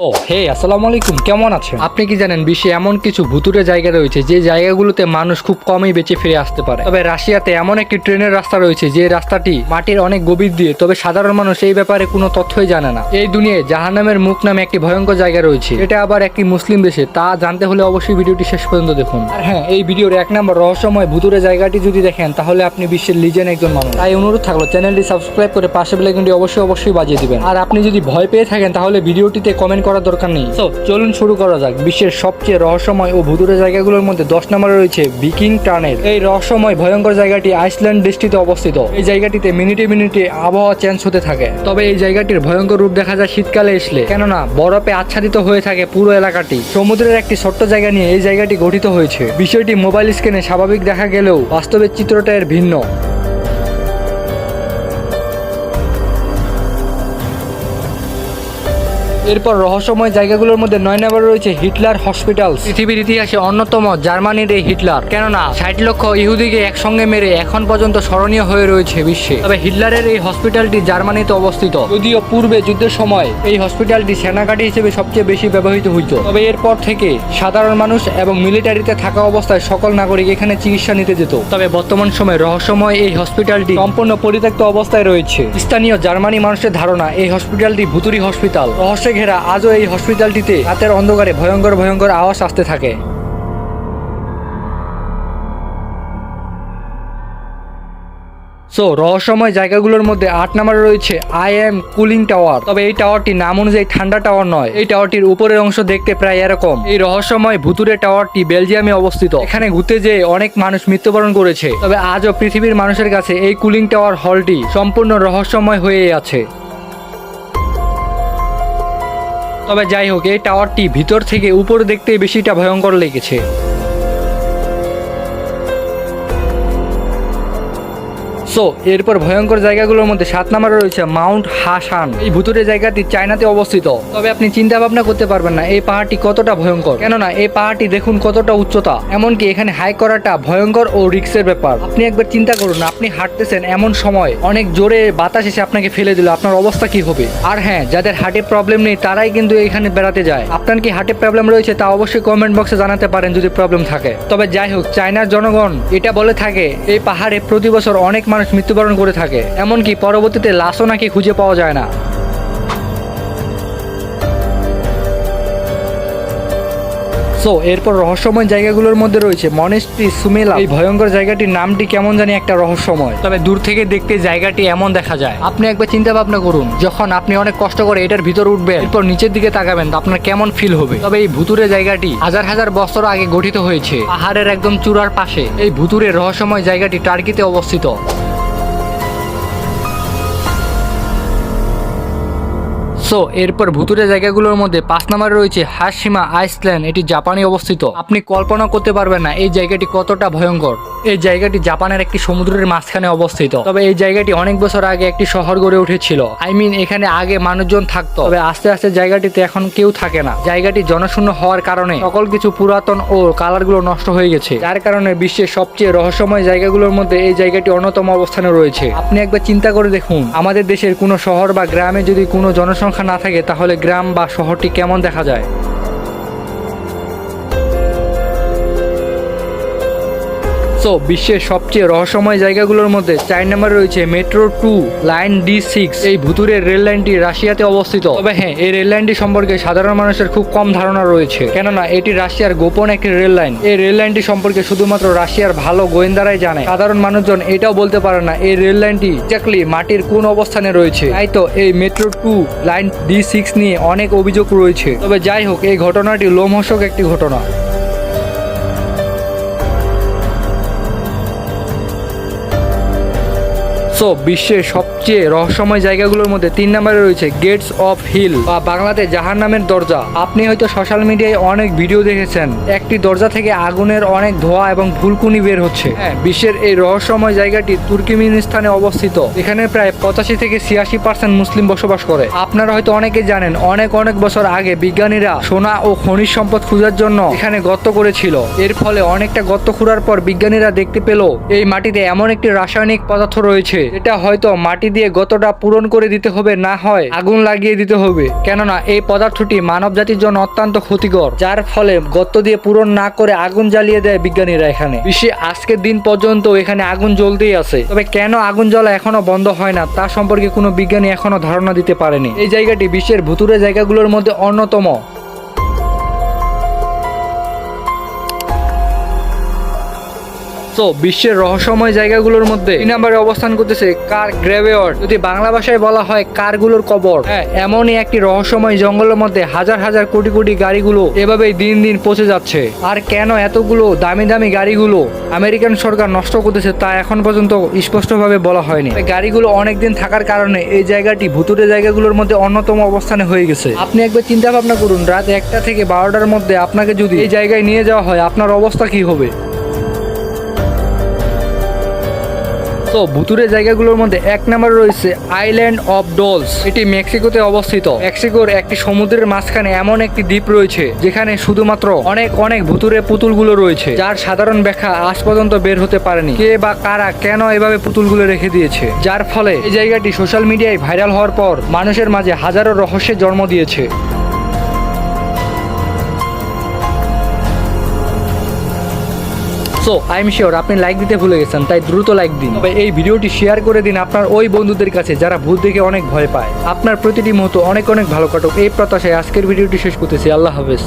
ও হে আসসালামু আলাইকুম, কেমন আছেন? আপনি কি জানেন বিশ্বে এমন কিছু ভুতুরে জায়গা রয়েছে যে জায়গাগুলোতে মানুষ খুব কমই বেঁচে ফিরে আসতে পারে। তবে রাশিয়াতে এমন একটি ট্রেনের রাস্তা রয়েছে যে রাস্তাটি মাটির অনেক গভীর দিয়ে, তবে সাধারণ মানুষ এই ব্যাপারে কোনো তথ্যই জানে না। এই দুনিয়ায় জাহান্নামের মুখ নামে একটি ভয়ঙ্কর জায়গা রয়েছে, এটা আবার একটি মুসলিম দেশে। তা জানতে হলে অবশ্যই ভিডিওটি শেষ পর্যন্ত দেখুন। আর হ্যাঁ, এই ভিডিওর 1 নম্বর রহস্যময় ভুতুরে জায়গাটি যদি দেখেন তাহলে আপনি বিশ্বের লিজেন্ড একজন মানুষ। তাই অনুরোধ থাকলো চ্যানেলটি সাবস্ক্রাইব করে পাশে বেল আইকনটি অবশ্যই বাজিয়ে দিবেন। আর আপনি যদি ভয় পেয়ে থাকেন তাহলে ভিডিওটিতে কমেন্ট করার দরকার নেই। চলুন শুরু করা যাক। বিশ্বের সবচেয়ে রহস্যময় ও ভুতুরে জায়গাগুলোর মধ্যে 10 নম্বরে রয়েছে ভিকিং টানেল। এই রহস্যময় ভয়ঙ্কর জায়গাটি আইসল্যান্ড দেশটিতে অবস্থিত। এই জায়গাটিতে মিনিটে মিনিটে আবহাওয়া চেঞ্জ হতে থাকে। তবে এই জায়গাটির ভয়ঙ্কর রূপ দেখা যায় শীতকালে আসলে, কেননা বরফে আচ্ছাদিত হয়ে থাকে পুরো এলাকাটি। সমুদ্রের একটি ছোট্ট জায়গা নিয়ে এই জায়গাটি গঠিত হয়েছে। বিষয়টি মোবাইল স্ক্রিনে স্বাভাবিক দেখা গেলেও বাস্তবের চিত্রটা এর ভিন্ন। এরপর রহস্যময় জায়গাগুলোর মধ্যে 9 নম্বরে রয়েছে হিটলার হসপিটাল। পৃথিবীর ইতিহাসে অন্যতম জার্মানির এই হিটলার, কেননা 60 লক্ষ ইহুদিকে একসঙ্গে মেরে এখন পর্যন্ত স্মরণীয় হয়ে রয়েছে বিশ্বে। তবে হিটলারের এই হসপিটালটি জার্মানিতে অবস্থিত। যদিও পূর্বে যুদ্ধের সময় এই হসপিটালটি সেনাঘাঁটি হিসেবে সবচেয়ে বেশি ব্যবহৃত হইত। তবে এরপর থেকে সাধারণ মানুষ এবং মিলিটারিতে থাকা অবস্থায় সকল নাগরিক এখানে চিকিৎসা নিতে যেত। তবে বর্তমান সময়ে রহস্যময় এই হসপিটালটি সম্পূর্ণ পরিত্যক্ত অবস্থায় রয়েছে। স্থানীয় জার্মানি মানুষের ধারণা এই হসপিটালটি ভুতুড়ি হসপিটাল। রহস্যে ঘেরা আজও এই হসপিটালটিতে রাতের অন্ধকারে ভয়ঙ্কর আওয়াজ আসতে থাকে। রহস্যময় জায়গাগুলোর মধ্যে 8 নম্বরে রয়েছে আই এম কুলিং টাওয়ার। তবে এই টাওয়ারটি নাম অনুযায়ী ঠান্ডা টাওয়ার নয়। এই টাওয়ারটির উপরের অংশ দেখতে প্রায় এরকম। এই রহস্যময় ভুতুরে টাওয়ারটি বেলজিয়ামে অবস্থিত। এখানে ঘুরতে যেয়ে অনেক মানুষ মৃত্যুবরণ করেছে। তবে আজও পৃথিবীর মানুষের কাছে এই কুলিং টাওয়ার হলটি সম্পূর্ণ রহস্যময় হয়ে আছে। তবে যাই হোক, এই টাওয়ারটি ভিতর থেকে উপর দেখতে বেশিটা ভয়ঙ্কর লেগেছে। এরপর ভয়ঙ্কর জায়গাগুলোর মধ্যে 7 নম্বরে রয়েছে মাউন্ট হাসান। এই ভুতুরে জায়গাটি চায়নাতে অবস্থিত। তবে আপনি চিন্তা ভাবনা করতে পারবেন না এই পাহাড়টি কতটা ভয়ঙ্কর, কেননা এই পাহাড়টি দেখুন কতটা উচ্চতা। এমনকি এখানে হাইক করাটা ভয়ঙ্কর ও রিস্কের ব্যাপার। আপনি একবার চিন্তা করুন, আপনি হাঁটতেছেন, এমন সময় অনেক জোরে বাতাস এসে আপনাকে ফেলে দিল, আপনার অবস্থা কি হবে? আর হ্যাঁ, যাদের হার্টের প্রবলেম নেই তারাই কিন্তু এখানে বেড়াতে যায়। আপনার কি হার্টের প্রবলেম রয়েছে তা অবশ্যই কমেন্ট বক্সে জানাতে পারেন যদি প্রবলেম থাকে। তবে যাই হোক, চায়নার জনগণ এটা বলে থাকে এই পাহাড়ে প্রতি বছর অনেক মানুষ মৃত্যুবরণ করে থাকে। এমনকি পরবর্তীতে লাশও নাকি খুঁজে পাওয়া যায় না। এরপর রহস্যময় জায়গাগুলোর মধ্যে রয়েছে মনেস্ট্রি সুমেলা। এই ভয়ঙ্কর জায়গাটির নামটি কেমন জানি একটা রহস্যময়। তবে দূর থেকে দেখতে জায়গাটি এমন দেখা যায়। আপনি একবার চিন্তা ভাবনা করুন, যখন আপনি অনেক কষ্ট করে এটার ভিতর উঠবেন, এরপর নিচের দিকে তাকাবেন, আপনার কেমন ফিল হবে। তবে এই ভুতুরে জায়গাটি হাজার বছর আগে গঠিত হয়েছে। পাহাড়ের একদম চূড়ার পাশে এই ভুতুরে রহস্যময় জায়গাটি টার্কিতে অবস্থিত। এরপর ভুতুরে জায়গাগুলোর মধ্যে 5 নম্বরে রয়েছে হাশিমা আইসল্যান্ড। এটি জাপানে অবস্থিত। আপনি কল্পনা করতে পারবেন না এই জায়গাটি কতটা ভয়ঙ্কর। এই জায়গাটি জাপানের একটি সমুদ্রের মাঝখানে অবস্থিত। তবে এই জায়গাটি অনেক বছর আগে একটি শহর গড়ে উঠেছিল। এখানে আগে মানুষজন থাকতো। তবে আস্তে আস্তে জায়গাটিতে এখন কেউ থাকে না। জায়গাটি জনশূন্য হওয়ার কারণে সকল কিছু পুরাতন ও কালারগুলো নষ্ট হয়ে গেছে, যার কারণে বিশ্বের সবচেয়ে রহস্যময় জায়গাগুলোর মধ্যে এই জায়গাটি অন্যতম অবস্থানে রয়েছে। আপনি একবার চিন্তা করে দেখুন, আমাদের দেশের কোনো শহর বা গ্রামে যদি কোনো জনসংখ্যা না থাকে তাহলে গ্রাম বা শহরটি কেমন দেখা যায়। বিশ্বের সবচেয়ে রহস্যময় জায়গাগুলোর মধ্যে 4 নম্বরে রয়েছে মেট্রো 2 লাইন D6। এই ভুতুরের রেল লাইনটি রাশিয়াতে অবস্থিত। তবে হ্যাঁ, এই রেল লাইনটি সম্পর্কে সাধারণ মানুষের খুব কম ধারণা রয়েছে, কেননা এটি রাশিয়ার গোপন একটি রেল লাইন। এই রেল লাইনটি সম্পর্কে শুধুমাত্র রাশিয়ার ভালো গোয়েন্দারাই জানে। সাধারণ মানুষজন এটাও বলতে পারে না এই রেল লাইনটি এক্স্যাক্টলি মাটির কোন অবস্থানে রয়েছে। তাই তো এই মেট্রো 2 লাইন D6 নিয়ে অনেক অভিযোগ রয়েছে। তবে যাই হোক, এই ঘটনাটি লোমহর্ষক একটি ঘটনা। বিশ্বের সবচেয়ে রহস্যময় জায়গাগুলোর মধ্যে 3 নম্বরে রয়েছে গেটস অফ হিল বা বাংলাতে জাহান্নামের দরজা। আপনি হয়তো সোশ্যাল মিডিয়ায় অনেক ভিডিও দেখেছেন, একটি দরজা থেকে আগুনের অনেক ধোঁয়া এবং ফুলকুনি বের হচ্ছে। হ্যাঁ, বিশ্বের এই রহস্যময় জায়গাটি তুর্কমেনিস্তানে অবস্থিত। এখানে প্রায় 85 থেকে 86% মুসলিম বসবাস করে। আপনারা হয়তো অনেকে জানেন, অনেক বছর আগে বিজ্ঞানীরা সোনা ও খনিজ সম্পদ খোঁজার জন্য এখানে গর্ত করেছিল। এর ফলে অনেকটা গর্ত খোঁড়ার পর বিজ্ঞানীরা দেখতে পেল এই মাটিতে এমন একটি রাসায়নিক পদার্থ রয়েছে এটা হয়তো মাটি দিয়ে গতটা পূরণ করে দিতে হবে, না হয় আগুন লাগিয়ে দিতে হবে। কেননা এই পদার্থটি মানব জাতির জন্য অত্যন্ত ক্ষতিকর, যার ফলে গর্ত দিয়ে পূরণ না করে আগুন জ্বালিয়ে দেয় বিজ্ঞানীরা। এখানে বিশ্বে আজকের দিন পর্যন্ত এখানে আগুন জ্বলতেই আছে। তবে কেন আগুন জ্বলা এখনো বন্ধ হয় না তা সম্পর্কে কোনো বিজ্ঞানী এখনো ধারণা দিতে পারেনি। এই জায়গাটি বিশ্বের ভুতুরে জায়গাগুলোর মধ্যে অন্যতম। তো বিশ্বের রহস্যময় জায়গাগুলোর মধ্যে 3 নম্বরে অবস্থান করতেছে কার গ্রেভইয়ার্ড, যদি বাংলা ভাষায় বলা হয় কারগুলোর কবর। হ্যাঁ, এমনই একটি রহস্যময় জঙ্গলের মধ্যে হাজার হাজার কোটি কোটি গাড়িগুলো এভাবেই দিন দিন পচে যাচ্ছে। আর কেন এতগুলো দামি দামি গাড়িগুলো আমেরিকান সরকার নষ্ট করতেছে তা এখন পর্যন্ত স্পষ্টভাবে বলা হয়নি। গাড়িগুলো অনেকদিন থাকার কারণে এই জায়গাটি ভুতুরে জায়গাগুলোর মধ্যে অন্যতম অবস্থানে হয়ে গেছে। আপনি একবার চিন্তা ভাবনা করুন, রাত 1টা থেকে 12টার মধ্যে আপনাকে যদি এই জায়গায় নিয়ে যাওয়া হয় আপনার অবস্থা কি হবে। তো ভুতুরে জায়গাগুলোর মধ্যে 1 নম্বরে রয়েছে আইল্যান্ড অফ ডলস। এটি মেক্সিকোতে অবস্থিত। মেক্সিকোর একটি সমুদ্রের মাঝখানে এমন একটি দ্বীপ রয়েছে যেখানে শুধুমাত্র অনেক অনেক ভুতুরে পুতুলগুলো রয়েছে, যার সাধারণ ব্যাখ্যা আজ পর্যন্ত বের হতে পারেনি। কে বা কারা কেন এভাবে পুতুলগুলো রেখে দিয়েছে, যার ফলে এই জায়গাটি সোশ্যাল মিডিয়ায় ভাইরাল হওয়ার পর মানুষের মাঝে হাজারো রহস্যের জন্ম দিয়েছে। সো আই এম শিওর আপনি লাইক দিতে ভুলে গেছেন, তাই দ্রুত লাইক দিন। তবে এই ভিডিওটি শেয়ার করে দিন আপনার ওই বন্ধুদের কাছে যারা ভূত দেখে অনেক ভয় পায়। আপনার প্রতিটি মুহূর্ত অনেক অনেক ভালো কাটুক এই প্রত্যাশায় আজকের ভিডিওটি শেষ করতেছি। আল্লাহ হাফেজ।